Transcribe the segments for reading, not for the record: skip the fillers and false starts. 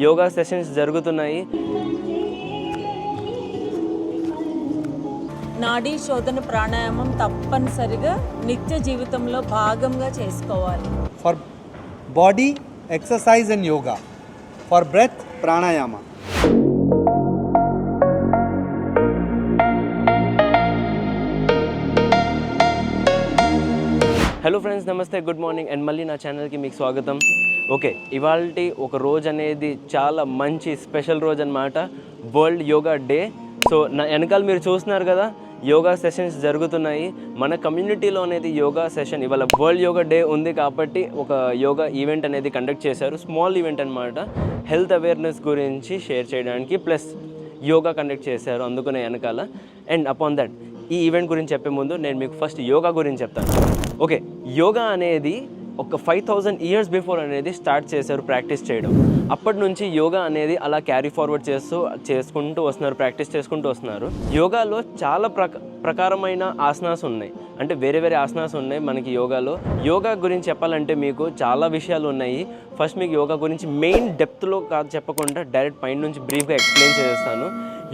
Yoga sessions జరుగుతున్నాయి. నాడీ శోధన ప్రాణాయామం తప్పనిసరిగా నిత్య జీవితంలో భాగంగా చేసుకోవాలి. For body exercise and yoga, for breath pranayama. Hello friends, నమస్తే, గుడ్ మార్నింగ్ అండ్ మళ్ళీ నా ఛానల్కి మీకు స్వాగతం. ఓకే, ఇవాల్టి ఒక రోజు అనేది చాలా మంచి స్పెషల్ రోజు అన్నమాట, వరల్డ్ యోగా డే. సో నా వెనకాల మీరు చూస్తున్నారు కదా, యోగా సెషన్స్ జరుగుతున్నాయి. మన కమ్యూనిటీలో అనేది యోగా సెషన్, ఇవాళ వరల్డ్ యోగా డే ఉంది కాబట్టి ఒక యోగా ఈవెంట్ అనేది కండక్ట్ చేశారు. స్మాల్ ఈవెంట్ అనమాట, హెల్త్ అవేర్నెస్ గురించి షేర్ చేయడానికి, ప్లస్ యోగా కండక్ట్ చేశారు అందుకునే వెనకాల. అండ్ అపాన్ దట్ ఈ ఈవెంట్ గురించి చెప్పే ముందు నేను మీకు ఫస్ట్ యోగా గురించి చెప్తాను. ఓకే, యోగా అనేది ఒక 5000 ఇయర్స్ బిఫోర్ అనేది స్టార్ట్ చేశారు ప్రాక్టీస్ చేయడం. అప్పటి నుంచి యోగా అనేది అలా క్యారీ ఫార్వర్డ్ చేసుకుంటూ వస్తున్నారు, ప్రాక్టీస్ చేసుకుంటూ వస్తున్నారు. యోగాలో చాలా ప్రకారమైన ఆసనాస్ ఉన్నాయి, అంటే వేరే వేరే ఆసనాస్ ఉన్నాయి మనకి యోగాలో. యోగా గురించి చెప్పాలంటే మీకు చాలా విషయాలు ఉన్నాయి. ఫస్ట్ మీకు యోగా గురించి మెయిన్ డెప్త్లో కాదు చెప్పకుండా డైరెక్ట్ పైన నుంచి బ్రీఫ్గా ఎక్స్ప్లెయిన్ చేస్తాను.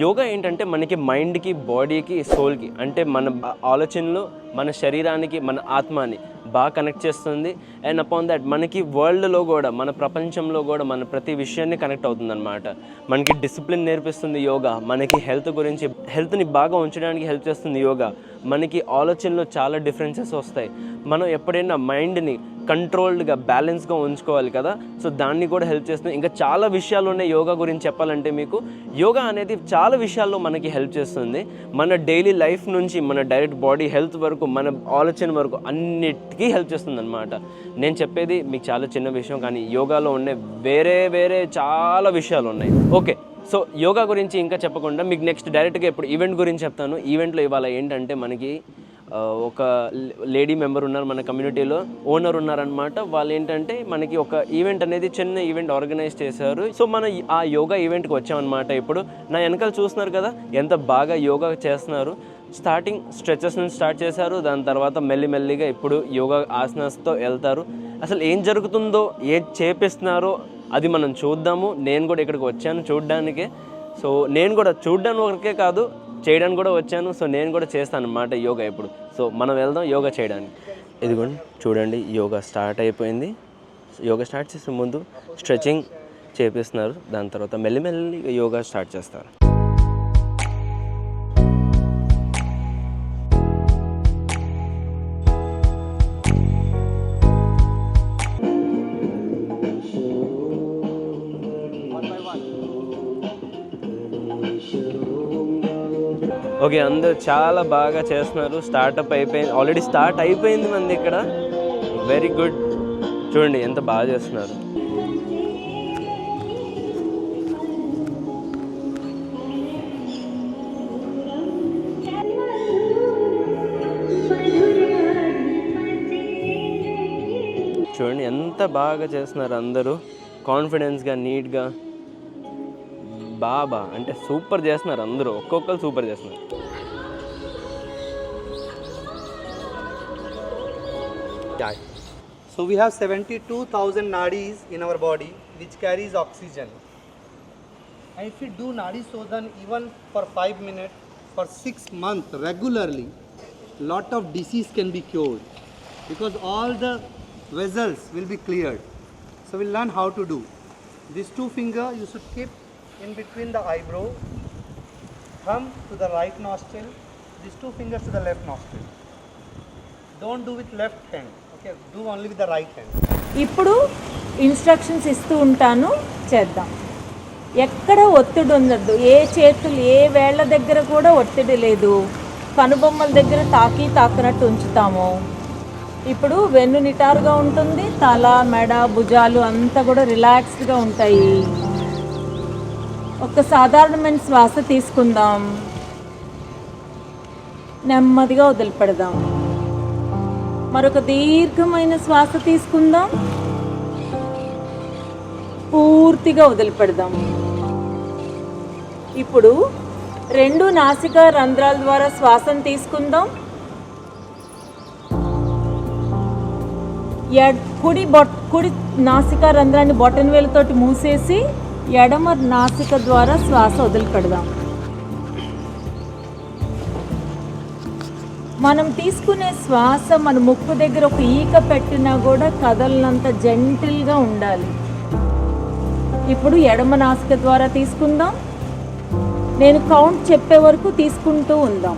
యోగా ఏంటంటే మనకి మైండ్కి, బాడీకి, సోల్కి, అంటే మన ఆలోచనలు, మన శరీరానికి, మన ఆత్మని బాగా కనెక్ట్ చేస్తుంది. అండ్ అపాన్ దట్ మనకి వరల్డ్లో కూడా, మన ప్రపంచంలో కూడా మన ప్రతి విషయాన్ని కనెక్ట్ అవుతుంది అనమాట. మనకి డిసిప్లిన్ నేర్పిస్తుంది యోగా, మనకి హెల్త్ని బాగా ఉంచడానికి హెల్ప్ చేస్తుంది యోగా. మనకి ఆలోచనలో చాలా డిఫరెన్సెస్ వస్తాయి. మనం ఎప్పుడైనా మైండ్ని కంట్రోల్డ్గా, బ్యాలెన్స్గా ఉంచుకోవాలి కదా, సో దాన్ని కూడా హెల్ప్ చేస్తుంది. ఇంకా చాలా విషయాలు ఉన్నాయి యోగా గురించి చెప్పాలంటే మీకు. యోగా అనేది చాలా విషయాల్లో మనకి హెల్ప్ చేస్తుంది. మన డైలీ లైఫ్ నుంచి మన డైరెక్ట్ బాడీ హెల్త్ వరకు, మన ఆలోచన వరకు అన్నిటికీ హెల్ప్ చేస్తుంది అనమాట. నేను చెప్పేది మీకు చాలా చిన్న విషయం, కానీ యోగాలో ఉండే వేరే వేరే చాలా విషయాలు ఉన్నాయి. ఓకే, సో యోగా గురించి ఇంకా చెప్పకుండా మీకు నెక్స్ట్ డైరెక్ట్గా ఇప్పుడు ఈవెంట్ గురించి చెప్తాను. ఈవెంట్లో ఇవాళ ఏంటంటే మనకి ఒక లేడీ మెంబర్ ఉన్నారు మన కమ్యూనిటీలో, ఓనర్ ఉన్నారనమాట. వాళ్ళు ఏంటంటే మనకి ఒక ఈవెంట్ అనేది, చిన్న ఈవెంట్ ఆర్గనైజ్ చేశారు. సో మనం ఆ యోగా ఈవెంట్కి వచ్చామన్నమాట. ఇప్పుడు నా వెనకాల చూస్తున్నారు కదా ఎంత బాగా యోగా చేస్తున్నారు. స్టార్టింగ్ స్ట్రెచెస్ నుంచి స్టార్ట్ చేశారు, దాని తర్వాత మెల్లిమెల్లిగా ఇప్పుడు యోగా ఆసనాస్తో వెళ్తారు. అసలు ఏం జరుగుతుందో, ఏం చేపిస్తున్నారో అది మనం చూద్దాము. నేను కూడా ఇక్కడికి వచ్చాను చూడడానికే. సో నేను కూడా చూడడానికి వరకే కాదు, చేయడానికి కూడా వచ్చాను. సో నేను కూడా చేస్తాను అన్నమాట యోగా ఇప్పుడు. సో మనం వెళ్దాం యోగా చేయడానికి. ఇదిగోండి చూడండి, యోగా స్టార్ట్ అయిపోయింది. యోగా స్టార్ట్ చేసే ముందు స్ట్రెచింగ్ చేపిస్తున్నారు, దాని తర్వాత మెల్లిమెల్లిగా యోగా స్టార్ట్ చేస్తారు. ఓకే, అందరూ చాలా బాగా చేస్తున్నారు. ఆల్రెడీ స్టార్ట్ అయిపోయింది మంది ఇక్కడ. వెరీ గుడ్, చూడండి ఎంత బాగా చేస్తున్నారు. చూడండి ఎంత బాగా చేస్తున్నారు అందరూ, కాన్ఫిడెన్స్గా, నీట్గా, బాగా అంటే సూపర్ చేస్తున్నారు అందరూ, ఒక్కొక్కరు సూపర్ చేస్తున్నారు. So we have 72,000 nadis in our body which carries oxygen. And if we do nadi shodhan even for 5 minutes, for 6 months regularly, lot of disease can be cured because all the vessels will be cleared. So we'll learn how to do. These 2 fingers you should keep in between the eyebrow, thumb to the right nostril, these 2 fingers to the left nostril. Don't do with left hand, okay, do only with the right hand. ఇప్పుడు instructions ఇస్తూ ఉంటాను, చేద్దాం. ఎక్కడ ఒత్తిడి ఉండదు, ఏ చేతులు, ఏ వేళ్ల దగ్గర కూడా ఒత్తిడి లేదు. కనుబొమ్మల దగ్గర తాకినట్టు ఉంచుతాము. ఇప్పుడు వెన్ను నిటారుగా ఉంటుంది, తల, మెడ, భుజాలు అంతా కూడా రిలాక్స్డ్గా ఉంటాయి. ఒక సాధారణమైన శ్వాస తీసుకుందాం, నెమ్మదిగా వదిలిపెడదాం. మరొక దీర్ఘమైన శ్వాస తీసుకుందాం, పూర్తిగా వదిలిపెడదాం. ఇప్పుడు 2 నాసికా రంధ్రాల ద్వారా శ్వాసను తీసుకుందాం. కుడి నాసికా రంధ్రాన్ని బొటన వేలుతోటి మూసేసి ఎడమ నాసిక ద్వారా శ్వాస వదిలిపెడదాం. మనం తీసుకునే శ్వాస మన ముక్కు దగ్గర ఒక ఈక పెట్టినా కూడా కదలనంత జెంటిల్గా ఉండాలి. ఇప్పుడు ఎడమ నాసిక ద్వారా తీసుకుందాం. నేను కౌంట్ చెప్పే వరకు తీసుకుంటూ ఉందాం.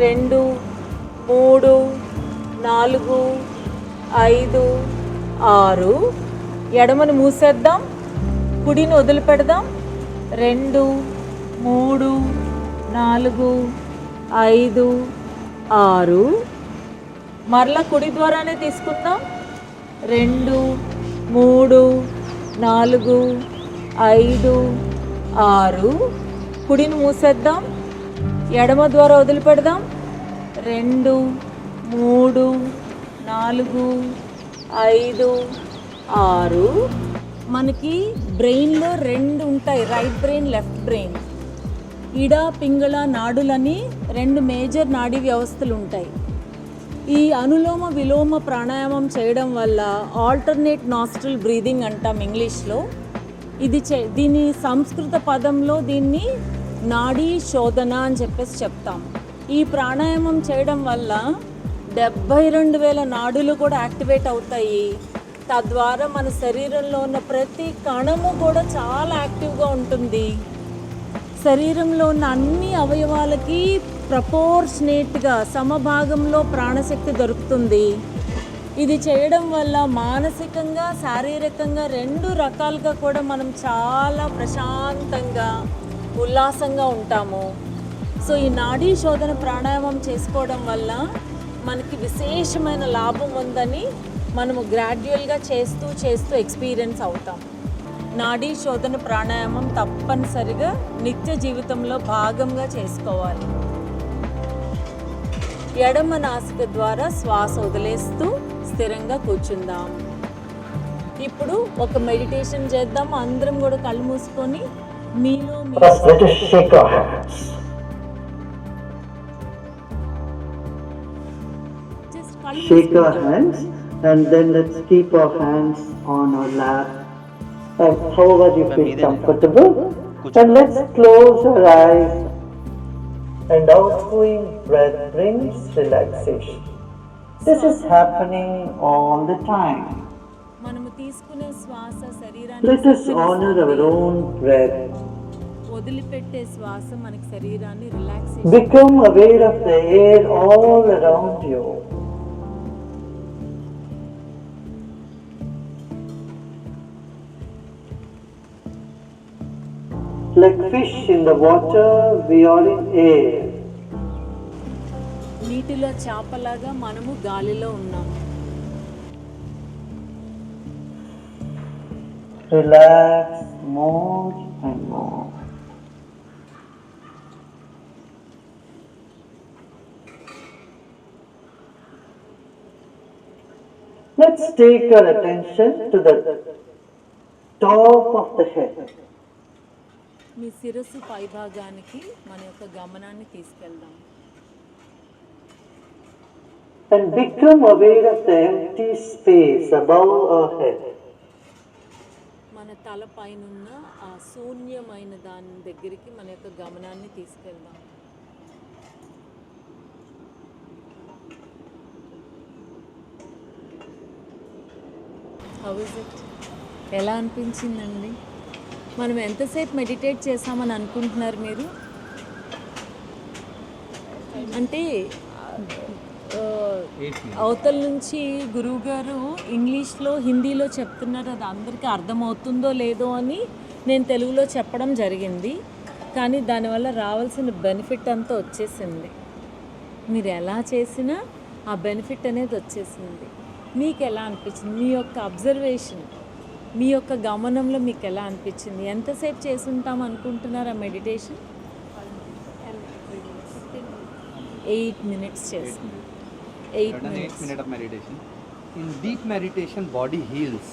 2, 3, 4, 5, 6. ఎడమని మూసేద్దాం, కుడిని వదిలిపెడదాం. 2, 3, 4, 5, 6. మరలా కుడి ద్వారానే తీసుకుందాం. 2, 3, 4, 5, 6. కుడిని మూసేద్దాం, ఎడమ ద్వారా వదిలిపెడదాం. 2, 3, 4, 5, 6. మనకి బ్రెయిన్లో 2 ఉంటాయి, రైట్ బ్రెయిన్, లెఫ్ట్ బ్రెయిన్. ఇడ పింగళ నాడులని 2 మేజర్ నాడీ వ్యవస్థలు ఉంటాయి. ఈ అనులోమ విలోమ ప్రాణాయామం చేయడం వల్ల ఆల్టర్నేట్ నాస్ట్రల్ బ్రీదింగ్ అంటాం ఇంగ్లీష్లో. దీని సంస్కృత పదంలో దీన్ని నాడీ శోధన అని చెప్పేసి చెప్తాం. ఈ ప్రాణాయామం చేయడం వల్ల 72,000 నాడులు కూడా యాక్టివేట్ అవుతాయి. తద్వారా మన శరీరంలో ఉన్న ప్రతి కణము కూడా చాలా యాక్టివ్గా ఉంటుంది. శరీరంలో ఉన్న అన్ని అవయవాలకి ప్రపోర్షనేట్గా సమభాగంలో ప్రాణశక్తి దొరుకుతుంది. ఇది చేయడం వల్ల మానసికంగా శారీరకంగా 2 రకాలుగా కూడా మనం చాలా ప్రశాంతంగా ఉల్లాసంగా ఉంటాము. సో ఈ నాడీ శోధన ప్రాణాయామం చేసుకోవడం వల్ల మనకి విశేషమైన లాభం ఉందని మనము గ్రాడ్యువల్గా చేస్తూ ఎక్స్పీరియన్స్ అవుతాం. నాడీ శోధన ప్రాణాయామం తప్పనిసరిగా నిత్య జీవితంలో భాగంగా చేసుకోవాలి. ఎడమ నాసిక ద్వారా శ్వాస వదిలేస్తూ స్థిరంగా కూర్చుందాం. ఇప్పుడు ఒక మెడిటేషన్ చేద్దాం. అందరం కూడా కళ్ళు మూసుకొని మీలో shake our hands, and then let's keep our hands on our lap, however you feel comfortable, and let's close our eyes, and outgoing breath brings relaxation. This is happening all the time. మనము తీసుకునే శ్వాస శరీరాన్ని Let us honor our own breath. వదిలిపెట్టే శ్వాస మనకి శరీరాన్ని relax. Become aware of the air all around you. Like fish in the water, we are in air. నీటిలో చేపలాగా మనము గాలిలో ఉన్నాం. Relax more and more. Let's take our attention to the top of the head. మీ శిరస్సు పైభాగానికి మన యొక్క గమనాన్ని తీసుకెళ్దాం. And become aware of the empty space above our head. మన తల పైనున్న ఆ శూన్యమైన దాని దగ్గరికి మన యొక్క గమనాన్ని తీసుకెళ్దాం. How is it? ఎలా అనిపించిందండి? మనం ఎంతసేపు మెడిటేట్ చేసామని అనుకుంటున్నారు మీరు? అంటే అవతల నుంచి గురువుగారు ఇంగ్లీష్లో హిందీలో చెప్తున్నారు, అది అందరికీ అర్థమవుతుందో లేదో అని నేను తెలుగులో చెప్పడం జరిగింది. కానీ దానివల్ల రావాల్సిన బెనిఫిట్ అంతా వచ్చేసింది. మీరు ఎలా చేసినా ఆ బెనిఫిట్ అనేది వచ్చేసింది. మీకు ఎలా అనిపించింది? మీ యొక్క అబ్జర్వేషన్, మీ యొక్క గమనంలో మీకు ఎలా అనిపించింది? ఎంతసేపు చేసుంటాం అనుకుంటున్నారు ఆ మెడిటేషన్? 8 minutes చేస్తాం. 8 minutes of meditation. In deep meditation, body heals.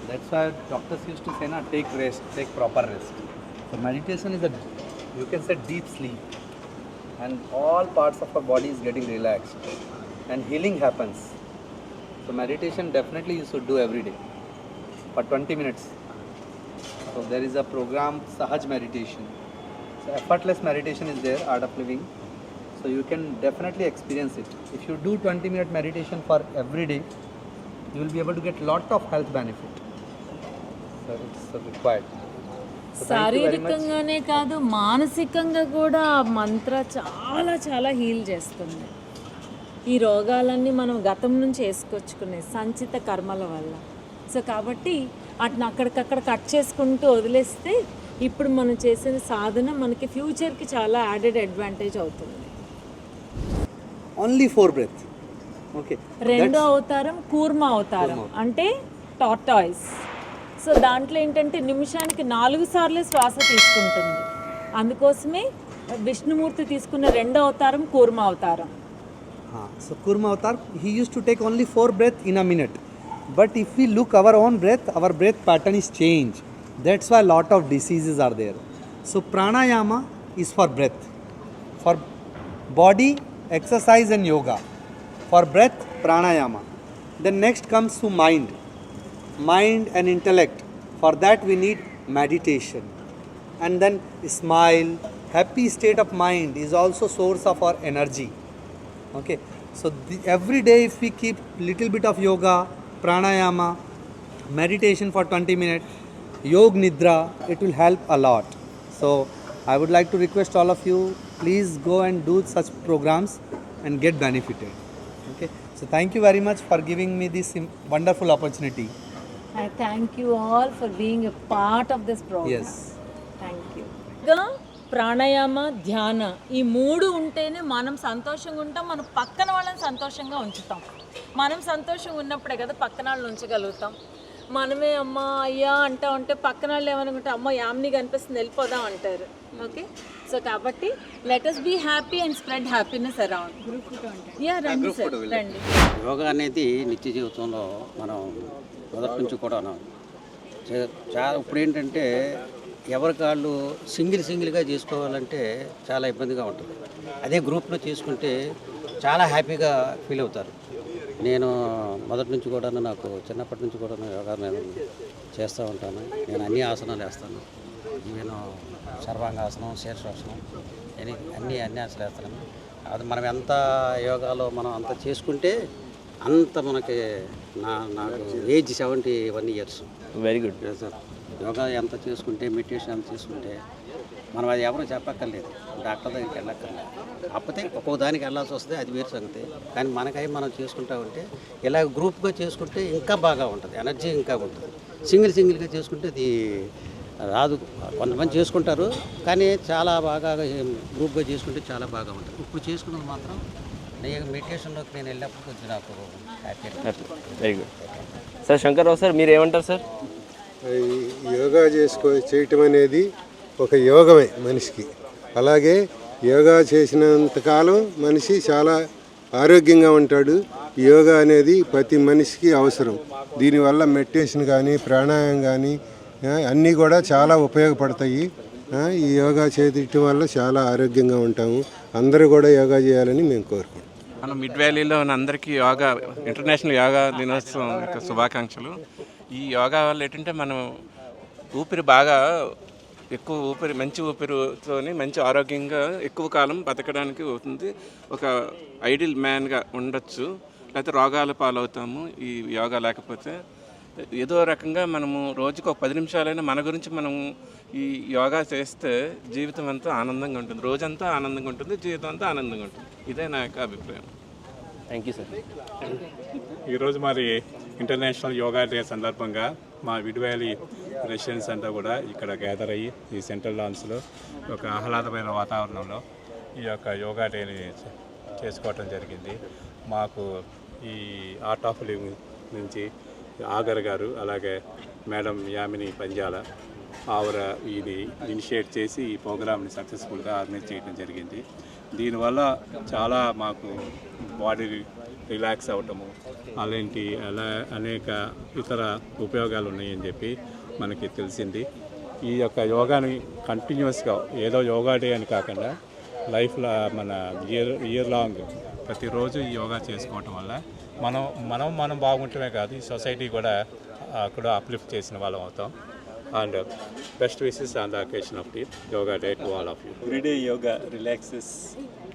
That's why doctors used to say, "Na, take rest, take proper rest." So meditation is you can say deep sleep, and all parts of our body is getting relaxed, and healing happens. So meditation definitely you should do every day for 20 minutes. So there is a program Sahaj meditation. So effortless meditation is there, art of living. So you can definitely experience it. If you do 20-minute meditation for every day, you will be able to get lot of health benefit. So it's required. So thank you very much. శారీరకంగానే కాదు మానసికంగా కూడా ఆ మంత్ర చాలా చాలా heal చేస్తుంది. ఈ రోగాలన్నీ మనం గతం నుంచి వేసుకొచ్చుకునే సంచిత కర్మల వల్ల. సో కాబట్టి వాటిని అక్కడికక్కడ కట్ చేసుకుంటూ వదిలేస్తే ఇప్పుడు మనం చేసిన సాధన మనకి ఫ్యూచర్కి చాలా యాడెడ్ అడ్వాంటేజ్ అవుతుంది. Only 4 breath. Okay. రెండో అవతారం కూర్మ అవతారం అంటే టార్టాయిస్. సో దాంట్లో ఏంటంటే నిమిషానికి 4 సార్లు శ్వాస తీసుకుంటుంది. అందుకోసమే విష్ణుమూర్తి తీసుకున్న రెండో అవతారం కూర్మ అవతారం. So Kurma Avatar, he used to take only 4 breaths in a minute. But if we look our own breath, our breath pattern is changed. That's why lot of diseases are there. So pranayama is for breath. For body, exercise and yoga. For breath, pranayama. Then next comes to mind. Mind and intellect. For that we need meditation. And then smile. Happy state of mind is also source of our energy. Okay, so every day if we keep little bit of yoga, pranayama, meditation for 20 minutes, yog nidra, it will help a lot. So I would like to request all of you, please go and do such programs and get benefited. Okay, so thank you very much for giving me this wonderful opportunity. I thank you all for being a part of this program. Yes. Thank you. ఇంకా ప్రాణాయామ ధ్యాన ఈ 3 ఉంటేనే మనం సంతోషంగా ఉంటాం, మన పక్కన వాళ్ళని సంతోషంగా ఉంచుతాం. మనం సంతోషంగా ఉన్నప్పుడే కదా పక్కన వాళ్ళని ఉంచగలుగుతాం. మనమే అమ్మ అయ్యా అంటా ఉంటే పక్కన వాళ్ళు ఏమనుకుంటే అమ్మ యామ్ని కనిపిస్తుంది వెళ్ళిపోదాం అంటారు. ఓకే, సో కాబట్టి let us be happy and spread happiness around. Yeah రండి సార్ రండి. యోగా అనేది నిత్య జీవితంలో మనం మొదటి నుంచి కూడా చాలా ఇప్పుడు ఏంటంటే ఎవరి కాళ్ళు సింగిల్గా చేసుకోవాలంటే చాలా ఇబ్బందిగా ఉంటుంది. అదే గ్రూప్లో చేసుకుంటే చాలా హ్యాపీగా ఫీల్ అవుతారు. నేను మొదటి నుంచి కూడా నాకు చిన్నప్పటి నుంచి కూడా యోగా నేను చేస్తూ ఉంటాను. నేను అన్ని ఆసనాలు వేస్తాను. నేను సర్వాంగాసనం, శీర్షాసనం అన్ని ఆసనాలు వేస్తాను. అది మనం ఎంత యోగాలో మనం అంత చేసుకుంటే అంత మనకి నాకు age 71 years. Very good sir. Yoga ఎంత చేసుకుంటే, మెడిటేషన్ ఎంత చేసుకుంటే మనం అది ఎవరు చెప్పక్కర్లేదు, డాక్టర్ దగ్గరికి వెళ్ళక్కర్లేదు. కాకపోతే ఒక్కొక్క దానికి వెళ్ళాల్సి వస్తే అది వేరు సంగతి. కానీ మనకై మనం చేసుకుంటా ఉంటే ఇలా గ్రూప్గా చేసుకుంటే ఇంకా బాగా ఉంటుంది, ఎనర్జీ ఇంకా ఉంటుంది. సింగిల్గా చేసుకుంటే అది రాదు. కొంతమంది చేసుకుంటారు కానీ చాలా బాగా గ్రూప్గా చేసుకుంటే చాలా బాగా ఉంటుంది. ఇప్పుడు చేసుకున్నది మాత్రం నేను మెడిటేషన్లోకి నేను వెళ్ళినప్పుడు కొంచెం నాకు happy. Very good sir. Shankarrao sir మీరు ఏమంటారు సార్? యోగా చేయటం అనేది ఒక యోగమే మనిషికి. అలాగే యోగా చేసినంతకాలం మనిషి చాలా ఆరోగ్యంగా ఉంటాడు. యోగా అనేది ప్రతి మనిషికి అవసరం. దీనివల్ల మెడిటేషన్ కానీ ప్రాణాయామం కానీ అన్నీ కూడా చాలా ఉపయోగపడతాయి. ఈ యోగా చేయటం వల్ల చాలా ఆరోగ్యంగా ఉంటాము. అందరూ కూడా యోగా చేయాలని మేము కోరుకుంటాం. మనం మిడ్ వ్యాలీలో ఉన్న అందరికీ యోగా ఇంటర్నేషనల్ యోగా దినోత్సవం యొక్క శుభాకాంక్షలు. ఈ యోగా వల్ల ఏంటంటే మనం ఊపిరి బాగా ఎక్కువ మంచి ఊపిరితో మంచి ఆరోగ్యంగా ఎక్కువ కాలం బతకడానికి అవుతుంది. ఒక ఐడియల్ మ్యాన్గా ఉండొచ్చు. లేకపోతే రోగాల పాలవుతాము ఈ యోగా లేకపోతే. ఏదో రకంగా మనము రోజుకు ఒక 10 నిమిషాలైనా మన గురించి మనం ఈ యోగా చేస్తే జీవితం అంతా ఆనందంగా ఉంటుంది, రోజంతా ఆనందంగా ఉంటుంది, జీవితం అంతా ఆనందంగా ఉంటుంది. ఇదే నా యొక్క అభిప్రాయం. Thank you sir. ఈరోజు మరి ఇంటర్నేషనల్ యోగా డే సందర్భంగా మా మిడ్ వ్యాలీ రెసిడెంట్స్ అంతా కూడా ఇక్కడ గ్యాదర్ అయ్యి ఈ సెంట్రల్ లాన్స్లో ఒక ఆహ్లాదమైన వాతావరణంలో ఈ యొక్క యోగా డేని చేసుకోవటం జరిగింది. మాకు ఈ ఆర్ట్ ఆఫ్ లివింగ్ నుంచి ఆగర్ గారు, అలాగే మేడం యామిని పంజాల ఆవిడ ఇది ఇనిషియేట్ చేసి ఈ ప్రోగ్రామ్ని సక్సెస్ఫుల్గా ఆర్గనైజ్ చేయడం జరిగింది. దీనివల్ల చాలా మాకు బాడీ రిలాక్స్ అవ్వటము అలాంటి అనేక ఇతర ఉపయోగాలు ఉన్నాయని చెప్పి మనకి తెలిసింది. ఈ యొక్క యోగాని కంటిన్యూస్గా ఏదో యోగా డే అని కాకుండా లైఫ్లో మన ఇయర్ లాంగ్ ప్రతిరోజు ఈ యోగా చేసుకోవటం వల్ల మనం బాగుంటమే కాదు, ఈ సొసైటీ కూడా అప్లిఫ్ట్ చేసిన వాళ్ళం అవుతాం. And best wishes on the occasion of the Yoga Day to all of you. Everyday yoga relaxes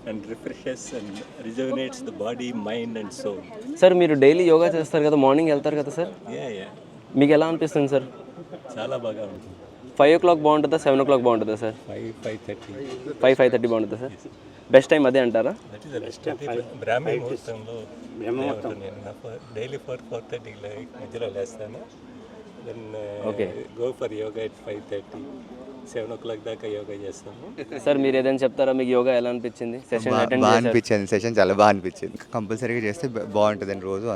and refreshes and rejuvenates the body, mind and soul. Sir మీరు డైలీ యోగా చేస్తారు కదా, మార్నింగ్ వెళ్తారు కదా sir, Yeah. మీకు ఎలా అనిపిస్తుంది sir? చాలా బాగా ఉంటుంది. 5 o'clock బాగుంటుందా, 7 o'clock బాగుంటుందా సార్? 5:30. 5:30 బాగుంటుందా సార్? బెస్ట్ టైం అదే అంటారా? దట్ ఈస్ ద బెస్ట్ బ్రాహ్మీ ముహూర్తంలో నేను డైలీ 4:30 మధ్యలో లేస్తాను. Then go for yoga at 5:30. 7 o'clock దాకా యోగా చేస్తాము. సార్ మీరు ఏదైనా చెప్తారా, మీకు యోగా ఎలా అనిపించింది? సెషన్ అటెండ్ బాగా చేశారు? అనిపించింది, సెషన్ చాలా బాగా అనిపించింది. కంపల్సరీగా చేస్తే బాగుంటుందని రోజు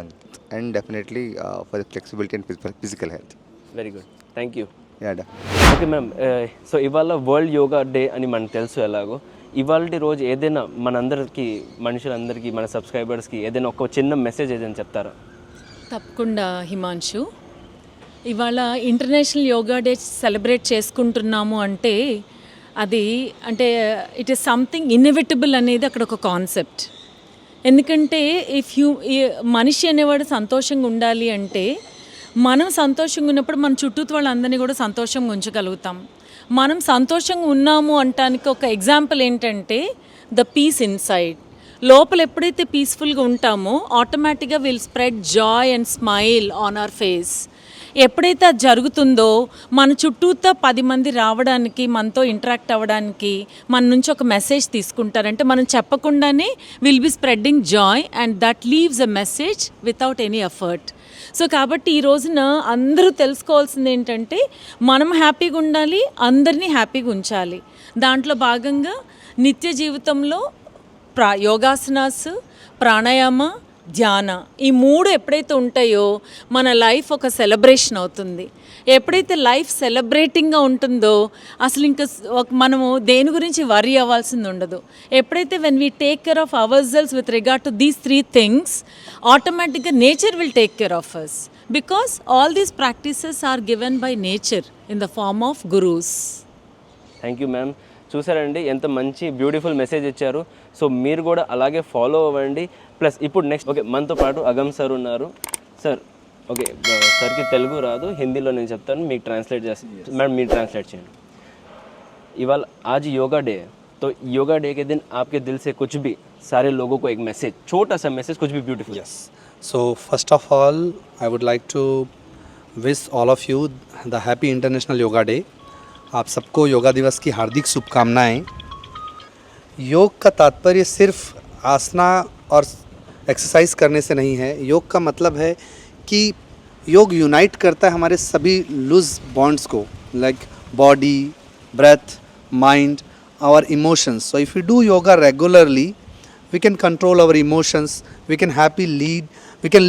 and definitely for the flexibility and physical health. Very good, thank you. యాడా ఓకే మ్యామ్, సో ఇవాళ వరల్డ్ యోగా డే అని మనకు తెలుసు ఎలాగో. ఇవాళ రోజు ఏదైనా మనందరికీ, మనుషులందరికీ, మన సబ్స్క్రైబర్స్కి ఏదైనా ఒక చిన్న మెసేజ్ ఏదైనా చెప్తారా? తప్పకుండా హిమాంశు. ఇవాళ ఇంటర్నేషనల్ యోగా డే సెలబ్రేట్ చేసుకుంటున్నాము అంటే అది అంటే ఇట్ ఈస్ సంథింగ్ ఇన్నోవేటబుల్ అనేది అక్కడ ఒక కాన్సెప్ట్. ఎందుకంటే మనిషి అనేవాడు సంతోషంగా ఉండాలి అంటే మనం సంతోషంగా ఉన్నప్పుడు మన చుట్టూ వాళ్ళందరినీ కూడా సంతోషంగా ఉంచగలుగుతాం. మనం సంతోషంగా ఉన్నాము అనటానికి ఒక ఎగ్జాంపుల్ ఏంటంటే ద పీస్ ఇన్సైడ్. లోపల ఎప్పుడైతే పీస్ఫుల్గా ఉంటామో ఆటోమేటిక్గా will spread Joy and smile on hour face. ఎప్పుడైతే అది జరుగుతుందో మన చుట్టూతో 10 మంది రావడానికి, మనతో ఇంటరాక్ట్ అవ్వడానికి, మన నుంచి ఒక మెసేజ్ తీసుకుంటారంటే మనం చెప్పకుండానే will be spreading Joy and that leaves a message without any effort. So కాబట్టి ఈ రోజున అందరూ తెలుసుకోవాల్సింది ఏంటంటే మనం హ్యాపీగా ఉండాలి, అందరినీ హ్యాపీగా ఉంచాలి. దాంట్లో భాగంగా నిత్య జీవితంలో యోగాసనాస్, ప్రాణాయామ, ధ్యాన, ఈ 3 ఎప్పుడైతే ఉంటాయో మన లైఫ్ ఒక సెలబ్రేషన్ అవుతుంది. ఎప్పుడైతే లైఫ్ సెలబ్రేటింగ్గా ఉంటుందో అసలు ఇంకా మనము దేని గురించి వరీ అవ్వాల్సింది ఉండదు. ఎప్పుడైతే when we take care of our cells with regard to these 3 things, ఆటోమేటిక్గా nature will take care of us because all these practices are given by nature in the form of gurus. Thank you ma'am. చూసారండి ఎంత మంచి beautiful message ఇచ్చారు. So మీరు కూడా అలాగే follow అవ్వండి. Plus ఇప్పుడు నెక్స్ట్ ఓకే మనతో పాటు అగమ్ సార్ ఉన్నారు. సార్ ఓకే, సార్కి తెలుగు రాదు, హిందీలో నేను చెప్తాను, మీకు ట్రాన్స్లేట్ చేస్తాను. మేడం మీరు ట్రాన్స్లేట్ చేయండి. ఇవాళ आज योगा डे है, तो योगा डे के दिन आपके दिल से कुछ भी सारे लोगों को एक मैसेज, छोटा सा मैसेज, कुछ भी beautiful. Yes. So first of all, I would like to wish all of you the happy International Yoga Day. आप सबको योगा दिवस की हार्दिक शुभकामनाएं. योग का तात्पर्य सिर्फ आसना और एक्सरसाइज करने से नहीं है. योग का मतलब है कि योग यूनाइट करता है हमारे सभी लूज बॉन्ड्स को, like body, breath, mind, our emotions. So if we do yoga regularly, we can control our emotions, we can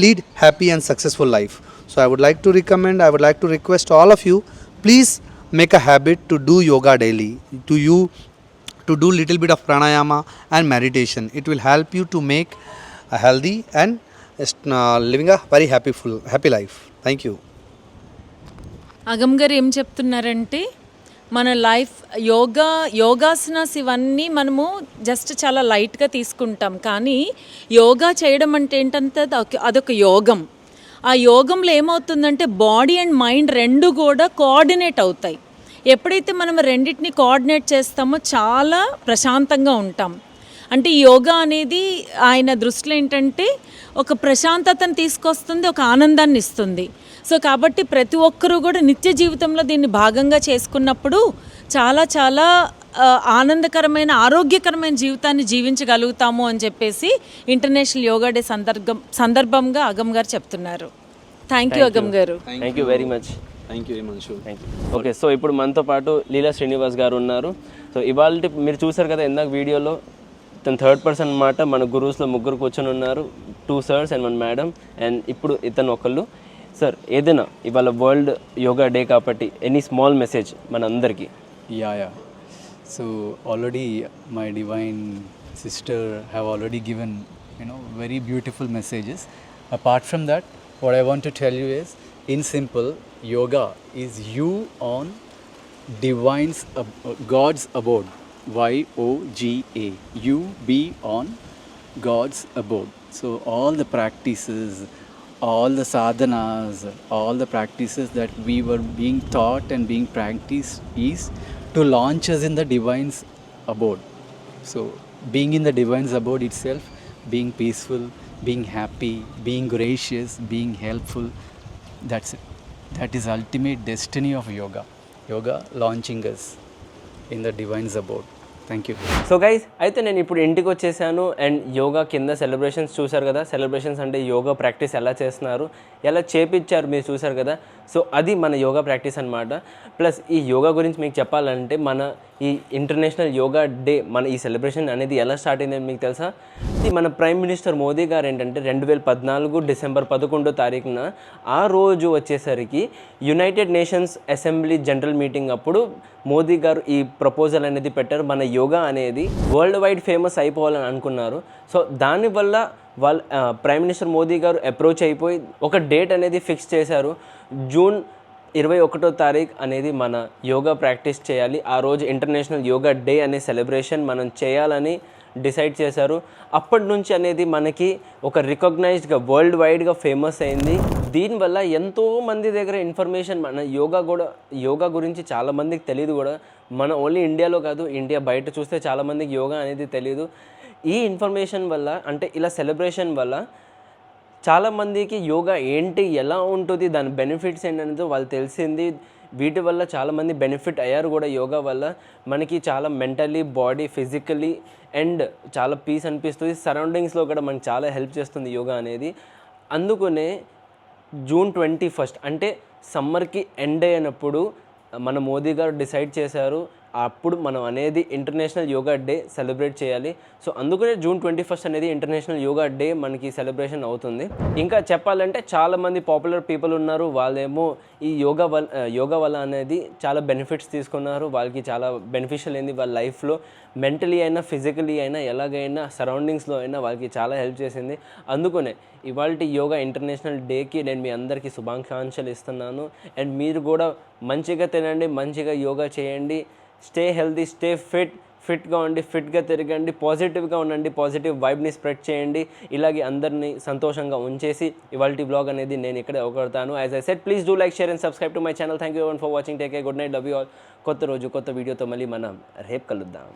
lead happy and successful life. So I would like to recommend, I would like to request all of you, please make a habit to do yoga daily, to do little bit of pranayama and meditation. It will help you to make a healthy and living a very happy life. Thank you. Agam గారు ఏం చెప్తున్నారంటే మన life yogasanas ఇవన్నీ మనము just చాలా లైట్గా తీసుకుంటాం, కానీ యోగా చేయడం అంటే ఏంటంటే అదొక యోగం. ఆ యోగంలో ఏమవుతుందంటే బాడీ అండ్ మైండ్ రెండు కూడా కోఆర్డినేట్ అవుతాయి. ఎప్పుడైతే మనం రెండింటిని కోఆర్డినేట్ చేస్తామో చాలా ప్రశాంతంగా ఉంటాం. అంటే ఈ యోగా అనేది ఆయన దృష్టిలో ఏంటంటే ఒక ప్రశాంతతను తీసుకొస్తుంది, ఒక ఆనందాన్ని ఇస్తుంది. సో కాబట్టి ప్రతి ఒక్కరూ కూడా నిత్య జీవితంలో దీన్ని భాగంగా చేసుకున్నప్పుడు చాలా చాలా ఆనందకరమైన, ఆరోగ్యకరమైన జీవితాన్ని జీవించగలుగుతాము అని చెప్పేసి ఇంటర్నేషనల్ యోగా డే సందర్భంగా అగమ్ గారు చెప్తున్నారు. థ్యాంక్ యూ అగమ్ గారు. Thank you very much. Thank you, Himanshu. Thank you. Okay, so ఇప్పుడు మనతో పాటు లీలా శ్రీనివాస్ గారు ఉన్నారు. సో ఇవాళ మీరు చూసారు కదా ఇందాక వీడియోలో, తను 3rd పర్సన్ అన్నమాట. మన గురూస్లో 3 కూర్చొని ఉన్నారు, 2 sirs and 1 madam, అండ్ ఇప్పుడు ఇతను ఒకళ్ళు. సార్ ఏదైనా ఇవాళ వరల్డ్ యోగా డే కాబట్టి ఎనీ స్మాల్ మెసేజ్ మన అందరికీ? Yeah. So already my divine sister have already given, very beautiful messages. Apart from that, what I want to tell you is, in simple, yoga is you on divine's God's abode. YOGA. You be on God's abode. So all the practices, all the sadhanas, all the practices that we were being taught and being practiced is to launch us in the divine's abode. So being in the divine's abode itself, being peaceful, being happy, being gracious, being helpful, that's it. That is ultimate destiny of yoga. Yoga launching us in the divine's abode. Thank you. So guys, అయితే నేను ఇప్పుడు ఇంటికి వచ్చేసాను and yoga కింద celebrations చూశారు కదా. Celebrations అంటే yoga practice ఎలా చేస్తున్నారు, ఎలా చేపించారు మీరు చూశారు కదా. సో అది మన యోగా ప్రాక్టీస్ అనమాట. ప్లస్ ఈ యోగా గురించి మీకు చెప్పాలంటే మన ఈ ఇంటర్నేషనల్ యోగా డే, మన ఈ సెలబ్రేషన్ అనేది ఎలా స్టార్ట్ అయిందని మీకు తెలుసా? ఇది మన ప్రైమ్ మినిస్టర్ మోదీ గారు ఏంటంటే 2014 డిసెంబర్ 11 ఆ రోజు వచ్చేసరికి United nations assembly general meeting అప్పుడు మోదీ గారు ఈ ప్రపోజల్ అనేది పెట్టారు. మన యోగా అనేది వరల్డ్ వైడ్ ఫేమస్ అయిపోవాలని అనుకున్నారు. సో దానివల్ల వాళ్ళ ప్రైమ్ మినిస్టర్ మోదీ గారు అప్రోచ్ అయిపోయి ఒక డేట్ అనేది ఫిక్స్ చేశారు. జూన్ 21 అనేది మన యోగా ప్రాక్టీస్ చేయాలి, ఆ రోజు ఇంటర్నేషనల్ యోగా డే అనే సెలబ్రేషన్ మనం చేయాలని డిసైడ్ చేశారు. అప్పటి నుంచి అనేది మనకి ఒక రికగ్నైజ్డ్గా వరల్డ్ వైడ్గా ఫేమస్ అయింది. దీనివల్ల ఎంతోమంది దగ్గర ఇన్ఫర్మేషన్ మన యోగా గురించి చాలామందికి తెలియదు కూడా. మన ఓన్లీ ఇండియాలో కాదు, ఇండియా బయట చూస్తే చాలామందికి యోగా అనేది తెలియదు. ఈ ఇన్ఫర్మేషన్ వల్ల, అంటే ఇలా సెలబ్రేషన్ వల్ల చాలామందికి యోగా ఏంటి, ఎలా ఉంటుంది, దాని బెనిఫిట్స్ ఏంటనేది వాళ్ళు తెలిసింది. వీటి వల్ల చాలామంది బెనిఫిట్ అయ్యారు కూడా. యోగా వల్ల మనకి చాలా మెంటలీ, బాడీ, ఫిజికలీ అండ్ చాలా పీస్ అనిపిస్తుంది. సరౌండింగ్స్లో కూడా మనకి చాలా హెల్ప్ చేస్తుంది యోగా అనేది. అందుకనే జూన్ 21 అంటే సమ్మర్కి ఎండ్ అయినప్పుడు మన మోదీ గారు డిసైడ్ చేశారు, అప్పుడు మనం అనేది ఇంటర్నేషనల్ యోగా డే సెలబ్రేట్ చేయాలి. సో అందుకనే జూన్ 21 అనేది ఇంటర్నేషనల్ యోగా డే మనకి సెలబ్రేషన్ అవుతుంది. ఇంకా చెప్పాలంటే చాలామంది పాపులర్ పీపుల్ ఉన్నారు, వాళ్ళేమో ఈ యోగా వల్ల అనేది చాలా బెనిఫిట్స్ తీసుకున్నారు. వాళ్ళకి చాలా బెనిఫిషియల్ అయింది వాళ్ళ లైఫ్లో. మెంటలీ అయినా, ఫిజికలీ అయినా, ఎలాగైనా, సరౌండింగ్స్లో అయినా వాళ్ళకి చాలా హెల్ప్ చేసింది. అందుకనే ఇవాళ యోగా ఇంటర్నేషనల్ డేకి నేను మీ అందరికీ శుభాకాంక్షలు ఇస్తున్నాను. అండ్ మీరు కూడా మంచిగా తినండి, మంచిగా యోగా చేయండి, స్టే హెల్తీ, స్టే ఫిట్గా ఉండి, ఫిట్గా తిరగండి, పాజిటివ్గా ఉండండి, పాజిటివ్ వైబ్ని స్ప్రెడ్ చేయండి. ఇలాగే అందరినీ సంతోషంగా ఉంచేసి ఇవాల్టి వ్లాగ్ అనేది నేను ఇక్కడే అవగడతాను. As I said, please do like, share and subscribe to my channel. Thank you for watching. Take care, good night, love you all. కొత్త రోజు కొత్త వీడియోతో మళ్ళీ మనం రేపు కలుద్దాం.